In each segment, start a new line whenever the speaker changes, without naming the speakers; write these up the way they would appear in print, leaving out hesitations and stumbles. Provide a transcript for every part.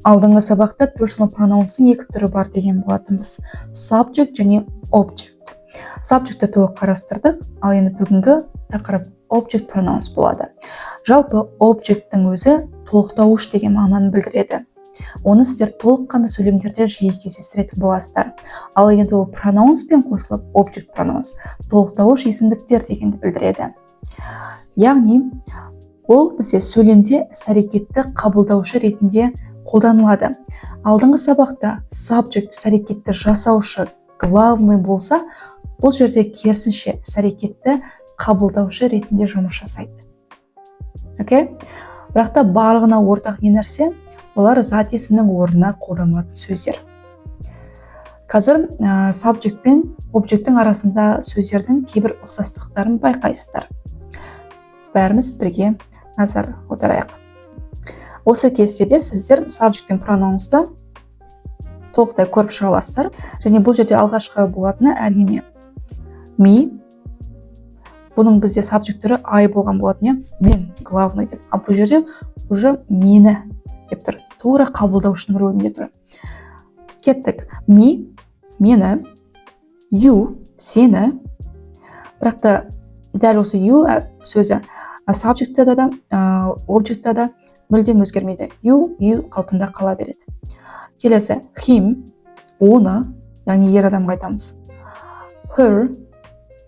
Алдыңғы сабақта personal pronouns'ың екі түрі бар деген болатынбыз. Subject және object. Subject'ті толық қарастырдық, ал енді бүгінгі тақырып object pronouns болады. Жалпы object'тің өзі толықтауыш деген мағынаны білдіреді. Оны сіздер толыққанды сөйлемдерде жиі кездестіретін боласыздар. Ал енді ол pronouns-пен қосылып object pronouns толықтауыш есімдіктер дегенді білдіреді. Яғни ол бізде сөйлемде іс-әрекетті қабылдаушы ретінде қолданылады. Алдыңғы сабақта subject іс-әрекетті жасаушы главный болса, бұл жерде керісінше іс-әрекетті қабылдаушы ретінде жұмыс жасайды. Бірақ та барлығына ортақ не нәрсе? Олар зат есімнің орнына қолданылатын сөздер. Қазір subject пен object'тің арасында сөздердің кейбір ұқсастықтарын байқайсыздар. Бәріміз бірге назар аударайық. Осы кестеде сіздер subject пен pronouns'ты толықтай көріп шыға аласыздар. Және бұл жерде алғашқы болатыны әрине me. Бұның бізде subject түрі I болған болатын, мен главный деп. А бұл жерде уже мені деп тұр. Тура қабылдаушының рөлінде тұр. Кеттік. Me, мені, you, сені. Бірақ та дәл осы you сөзі subject'та да, object'та да мүлдем өзгермейді. You қалпында қала береді. Келесі, him, оны, яғни ер адамға айтамыз. Her,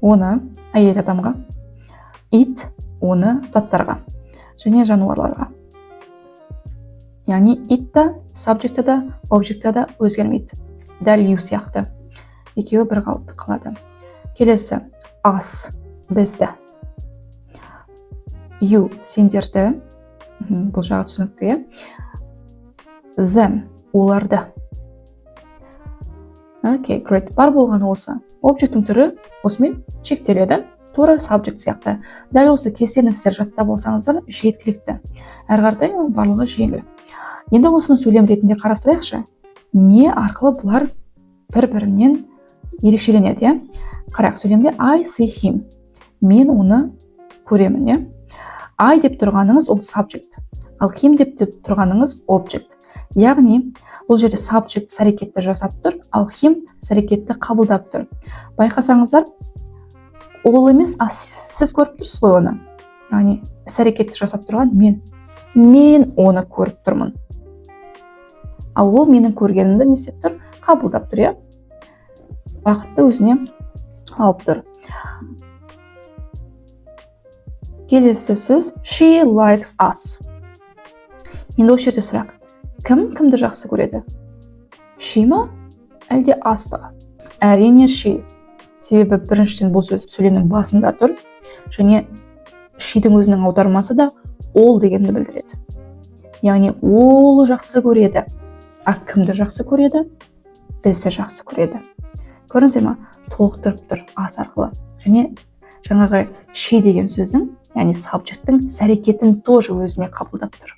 оны, әйел адамға. It, оны, заттарға. Және жануарларға. Яғни it та, subject'та да, object'та да өзгермейді. Дәл you сияқты. Екеуі бір қалыпты қалады. Келесі, us, бізді. You, сендерді. Бұл жағы түсінікті. Them, оларды. Great. Бар болған осы. Object'тің түрі осымен шектеледі. Тура subject сияқты. Дәл осы кестені сіздер жаттап болсаңыздар жеткілікті. Әрі қаратай барлығы жеңіл. Енді осыны сөйлем ретінде қарастырайықшы. Не арқылы бұлар бір-бірінен ерекшеленеді? Қарайық, сөйлемде I see him. Мен оны көремін. I деп тұрғаныңыз ол subject. Ал him деп тұрғаныңыз object. Яғни, бұл жерде subject іс-әрекетті жасап тұр, ал him іс-әрекетті қабылдап тұр. Байқасаңыздар, ол емес, сіз көріп тұрсыз ғой оны. Яғни, іс-әрекетті жасап тұрған мен оны көріп тұрмын. Ал ол менің көргенімді не істеп тұр? Қабылдап тұр, Уақытты өзіне алып тұр. Келесі сөз she likes us. Енді осы жерде сұрақ. Кімді жақсы көреді? She ма? Әлде us ба? Әрине she. Себебі біріншіден бұл сөз сөйлемнің басында тұр. Және she'дің өзінің аудармасы да ол дегенді білдіреді. Яғни ол жақсы көреді. А кімді жақсы көреді? Бізді жақсы көреді. Көрдіңіздер ма? Толықтырып тұр us арқылы. Және жаңағы she деген сөздің, яғни subject'тің іс-әрекетін тоже өзіне қабылдап тұр.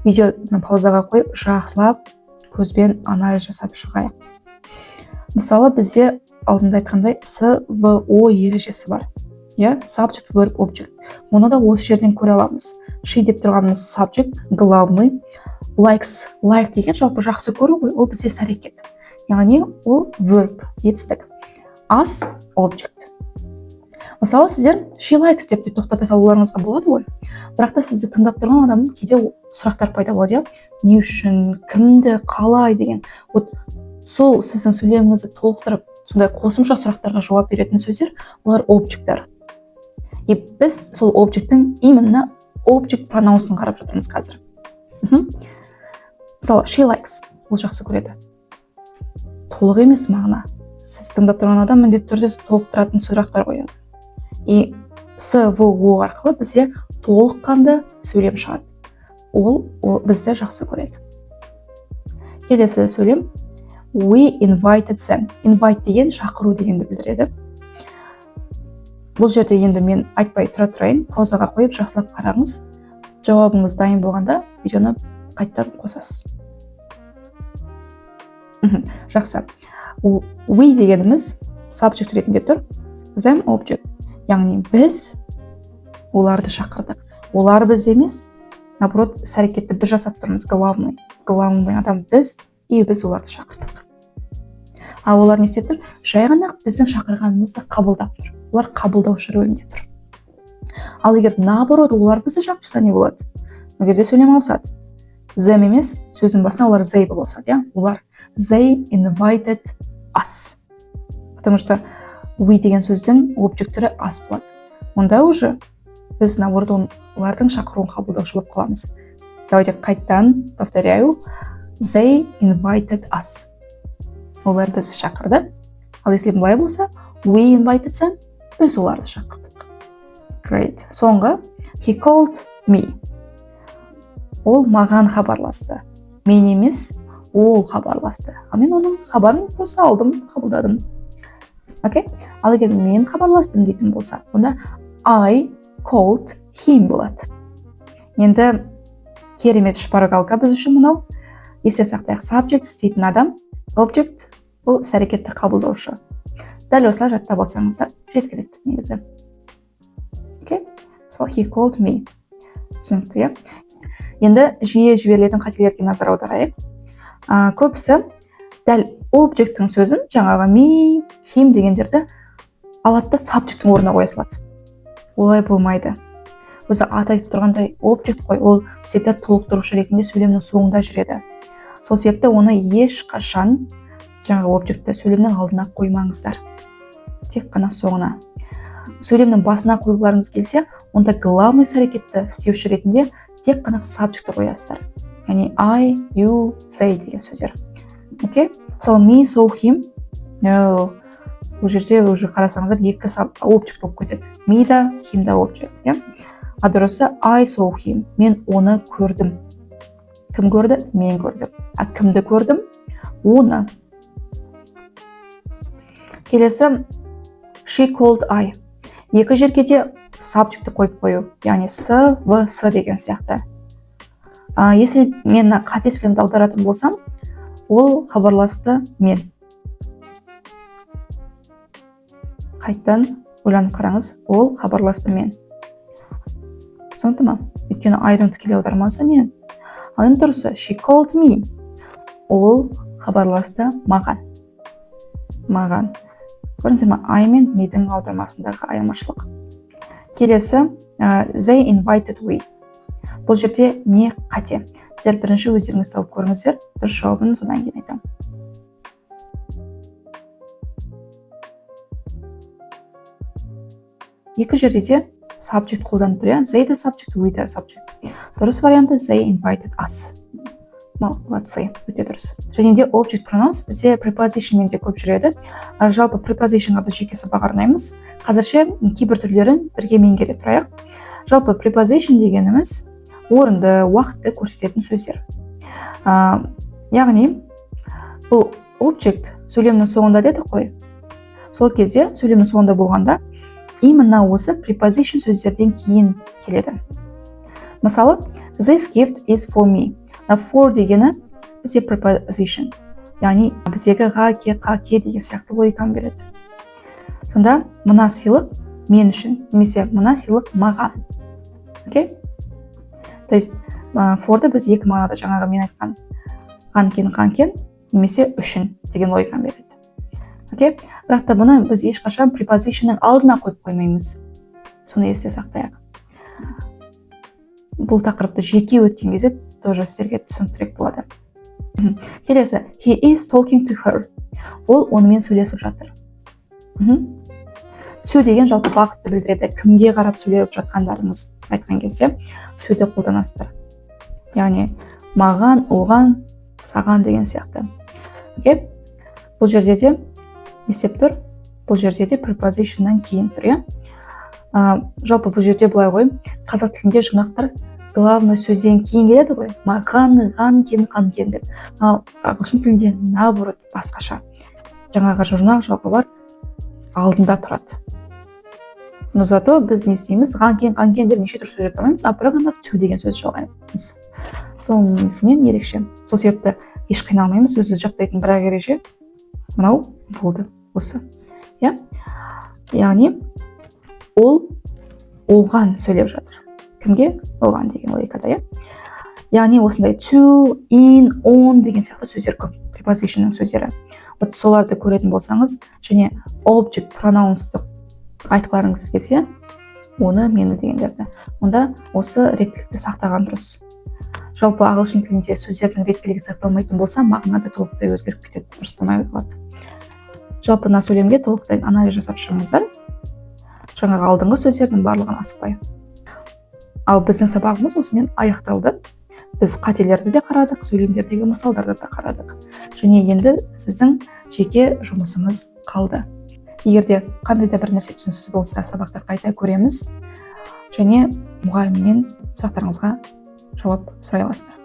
Видеоны паузаға қойып, жақсылап көзбен анализ жасап шығайық. Мысалы, бізде алдында айтқандай SVO ережесі бар. Subject, verb, object. Оны да осы жерден көре аламыз. She деп тұрғанымыз subject, главный. Likes, like деген жалпы жақсы көру ғой, ол бізде іс-әрекет. Яғни ол verb, етістік. Us, object. Мысалы, сіздер she likes деп тоқтата салуларыңызға болады ғой. Бірақ та сізді тыңдап тұрған адам кейде сұрақтар пайда болады. Не үшін, кімді, қалай деген. Сол сіздің сөйлеміңізді толықтырып, сондай қосымша сұрақтарға жауап беретін сөздер, олар objecттар. И біз сол object'тің именно object pronouns'ын қарап жатырмыз қазір. Мысалы, she likes, ол жақсы көреді. Толық емес мағына. Сіз тыңдап тұрған адам міндетті түрде толықтыратын сұрақтар қояды. И SVO арқылы бізде толыққанды сөйлем шығады. Ол бізді жақсы көреді. Келесі сөйлем we invited them. Invite деген шақыру дегенді білдіреді. Бұл жерде енді мен айтпай тұрайын, паузаға қойып жақсылап қараңыз. Жауабыңыз дайын болғанда видеоны қайттан қосасыз. Жақсы. We дегеніміз subject ретінде тұр. Them object. Яғни біз оларды шақырдық. Олар біз емес, наоборот іс әрекетті біз жасап тұрмыз, главный адам біз, и біз оларды шақырдық. Ал олар не істеп тұр? Жай ғана біздің шақырғанымызды қабылдап тұр. Олар қабылдаушы рөлінде тұр. Ал егер наоборот олар бізді шақырса не болады? Ол кезде сөйлем ауысады. Them емес, сөздің басына олар they болып ауысады, иә? Олар they invited us. Потому что we деген сөздің объекттері us болады. Онда уже біз наоборот олардың шақыруын қабылдаушы болып қаламыз. Давайте қайтадан повторяю. They invited us. Олар бізді шақырды. Ал если былай болса, we invited them, біз оларды шақырдық. Great. Соңғы, he called me. Ол маған хабарласты. Мен емес, ол хабарласты. Ал мен оның хабарын просто алдым, қабылдадым. Окей? Ал егер мен хабарластым дейтін болса, онда I called him болады. Енді керемет шпаргалка біз үшін мынау. Есте сақтайық, subject істейтін адам, object бұл іс әрекетті қабылдаушы. Дәл осылай жаттап алсаңыздар жеткілікті негізі. Окей? Мысалы, he called me. Түсінікті, иә? Енді жиі жіберілетін қателерге назар аударайық. Көбісі дәл object'тің сөзін, жаңағы me, him дегендерді алады да subject'тің орнына қоя салады. Олай болмайды. Өзі аты айтып тұрғандай object қой, ол всегда толықтырушы ретінде сөйлемнің соңында жүреді. Сол себепті оны ешқашан жаңағы object'ті сөйлемнің алдына қоймаңыздар. Тек қана соңына. Сөйлемнің басына қойғыларыңыз келсе, онда главный іс әрекетті істеуші ретінде тек қана subject'ті қоясыздар. Яғни I, you, they деген сөздер. Окей? Мысалы, me, saw him. No. Бұл жерде уже қарасаңыздар екі object болып кетеді. Me да, him да object, иә? А дұрысы I saw him. Мен оны көрдім. Кім көрді? Мен көрдім. А кімді көрдім? Оны. Келесі she called I. Екі жерге де subject'ті қойып қою. Яғни с, в, с деген сияқты. Если мен қате сөйлемді аударатын болсам, ол хабарласты мен. Қайттан ойланып қараңыз, ол хабарласты мен. Түсінікті ма? Өйткені айдың тікелей аудармасы мен. Ал енді дұрысы, she called me. Ол хабарласты маған. Маған. Көрдіңіздер ме? I мен me'дің аудармасындағы айырмашылық. Келесі, they invited we. Бұл жерде не қате? Сіздер бірінші өздеріңіз тауып көріңіздер, дұрыс жауабын содан кейін айтамын. Екі жерде де subject қолданып тұр, they да subject, we да subject. Дұрыс варианты they invited us. Молодцы, өте дұрыс. Және де object pronouns бізде preposition мен де көп жүреді. Жалпы prepositionға біз жеке сабақ арнаймыз. Қазірше кейбір түрлерін бірге меңгере тұрайық. Жалпы preposition дегеніміз орынды, уақытты көрсететін сөздер. Яғни бұл object сөйлемнің соңында деді қой. Сол кезде сөйлемнің соңында болғанда именно осы preposition сөздерден кейін келеді. Мысалы, this gift is for me. For дегені бізде preposition. Яғни біздегі ға, ке деген сияқты логиканы береді. Сонда мына сыйлық мен үшін, немесе мына сыйлық маған. Окей? То есть, for'ды біз екі мағынада жаңағы мен айтқан қанкен, немесе үшін деген логиканы береді. Окей? Бірақ та бұны біз ешқашан prepositionның алдына қойып қоймаймыз. Соны есте сақтайық. Бұл тақырыпты жеке өткен кезде тоже сіздерге түсініктірек болады. Келесі, he is talking to her. Ол онымен сөйлесіп жатыр. To деген жалпы бағытты білдіреді. Кімге қарап сөйлеп жатқандарыңыз айтқан кезде to'ді қолданасыздар. Яғни маған, оған, саған деген сияқты. Окей? Бұл жерде де есеп тұр. Бұл жерде де prepositionнан кейін тұр, иә? Жалпы бұл жерде былай ғой, қазақ тілінде жинақтар главный сөзден кейін келеді ғой. Маған, қан, деп. Ал ағылшын тілінде наоборот басқаша. Жаңағы жұрнақ жалғалар алдында тұрады. Но зато біз не істейміз? Қан, кен деп неше түрлі сөз айтамаймыз, а бірақ ана to деген сөз жалғаймыз. Сонысымен ерекше. Сол себепті еш қиналмаймыз, өзі жақтайтын бірақ ереже мынау болды осы. Яғни ол оған сөйлеп жатыр. Кімге? Оған деген логикада, иә. Яғни осындай to, in, on деген сияқты сөздер көп, prepositionның сөздері. Вот соларды көретін болсаңыз, және object pronounsты айтқыларыңыз келсе, оны, мені дегендерді, онда осы реттілікті сақтаған дұрыс. Жалпы ағылшын тілінде сөздердің реттілігі сақталмайтын болса, мағына да толықтай өзгеріп кетеді, дұрыс болмай қалады. Жалпы мына сөйлемге толықтай анализ жасап шығыңыздар. Жаңағы алдыңғы сөздердің барлығын асықпай. Ал біздің сабағымыз осымен аяқталды. Біз қателерді де қарадық, сөйлемдердегі мысалдарды да қарадық. Және енді сіздің жеке жұмысыңыз қалды. Егерде қандай да бір нәрсе түсініксіз болса, сабақта қайта көреміз. Және мұғалімнен сұрақтарыңызға жауап сұрай аласыздар.